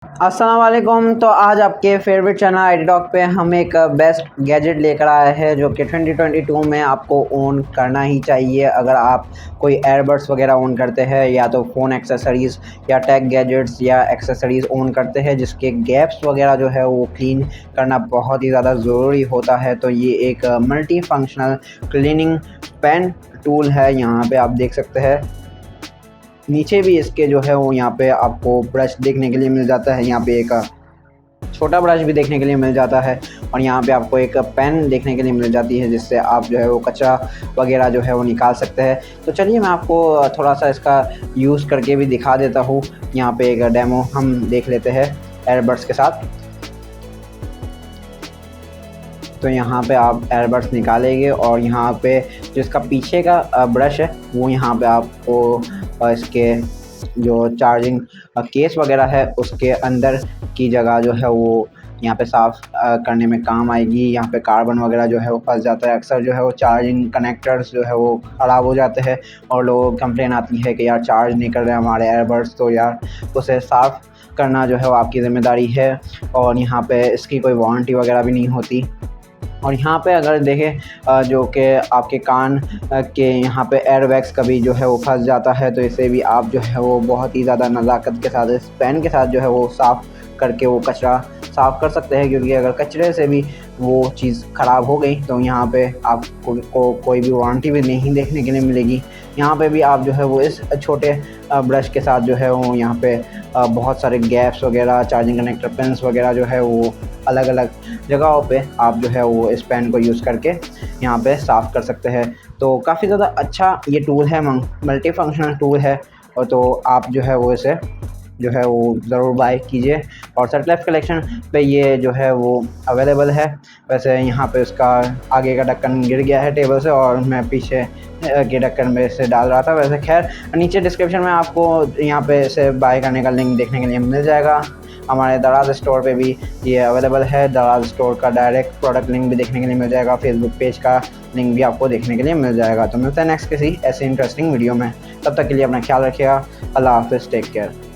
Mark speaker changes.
Speaker 1: अस्सलाम वालेकुम। तो आज आपके फेवरेट चैनल आईटी टॉक पे हम एक बेस्ट गैजेट लेकर आए हैं जो कि 2022 में आपको ओन करना ही चाहिए। अगर आप कोई एयरबड्स वगैरह ओन करते हैं या तो फ़ोन एक्सेसरीज़ या टेक गैजेट्स या एक्सेसरीज़ ओन करते हैं जिसके गैप्स वगैरह जो है वो क्लीन करना बहुत ही ज़्यादा ज़रूरी होता है, तो ये एक multi functional cleaning pen tool है। यहाँ पे आप देख सकते हैं नीचे भी इसके जो है वो यहाँ पे आपको ब्रश देखने के लिए मिल जाता है। यहाँ पे एक छोटा ब्रश भी देखने के लिए मिल जाता है और यहाँ पे आपको एक पेन देखने के लिए मिल जाती है जिससे आप जो है वो कचरा वगैरह जो है वो निकाल सकते हैं। तो चलिए मैं आपको थोड़ा सा इसका यूज़ करके भी दिखा देता हूँ। यहाँ पे एक डेमो हम देख लेते हैं एयरबड्स के साथ। तो यहाँ पे आप एयरबड्स निकालेंगे और यहाँ पे जो इसका पीछे का ब्रश है वो यहाँ पे आपको इसके जो चार्जिंग केस वगैरह है उसके अंदर की जगह जो है वो यहाँ पे साफ़ करने में काम आएगी। यहाँ पे कार्बन वगैरह जो है वो फंस जाता है। अक्सर जो है वो चार्जिंग कनेक्टर्स जो है वो ख़राब हो जाते हैं और लोगों को कंप्लेन आती है कि यार चार्ज नहीं कर रहे हमारे एयरबड्स, तो यार उसे साफ़ करना जो है वो आपकी ज़िम्मेदारी है और यहाँ पे इसकी कोई वारंटी वगैरह भी नहीं होती। और यहाँ पे अगर देखें जो कि आपके कान के यहाँ पे एयरबैग्स कभी जो है वो फंस जाता है, तो इसे भी आप जो है वो बहुत ही ज़्यादा नज़ाकत के साथ इस पेन के साथ जो है वो साफ़ करके वो कचरा साफ़ कर सकते हैं। क्योंकि अगर कचरे से भी वो चीज़ ख़राब हो गई तो यहाँ पे आपको कोई भी वारंटी भी नहीं देखने के लिए मिलेगी। यहाँ पे भी आप जो है वो इस छोटे ब्रश के साथ जो है वो यहाँ पे बहुत सारे गैप्स वगैरह, चार्जिंग कनेक्टर पिन्स वगैरह जो है वो अलग अलग जगहों पे आप जो है वो इस पेन को यूज़ करके यहाँ पे साफ़ कर सकते हैं। तो काफ़ी ज़्यादा अच्छा ये टूल है, मल्टी फंक्शनल टूल है। और तो आप जो है वो इसे जो है वो ज़रूर बाय कीजिए। और सेट लाइफ कलेक्शन पे ये जो है वो अवेलेबल है। वैसे यहाँ पे उसका आगे का ढक्कन गिर गया है टेबल से और मैं पीछे के ढक्कन में से डाल रहा था। वैसे खैर नीचे डिस्क्रिप्शन में आपको यहाँ पे इसे बाय करने का लिंक देखने के लिए मिल जाएगा। हमारे दराज़ स्टोर पे भी ये अवेलेबल है। दराज़ स्टोर का डायरेक्ट प्रोडक्ट लिंक भी देखने के लिए मिल जाएगा। फेसबुक पेज का लिंक भी आपको देखने के लिए मिल जाएगा। तो मिलते हैं नेक्स्ट किसी ऐसे इंटरेस्टिंग वीडियो में। तब तक के लिए अपना ख्याल रखिएगा। अल्लाह हाफ़िज़, टेक केयर।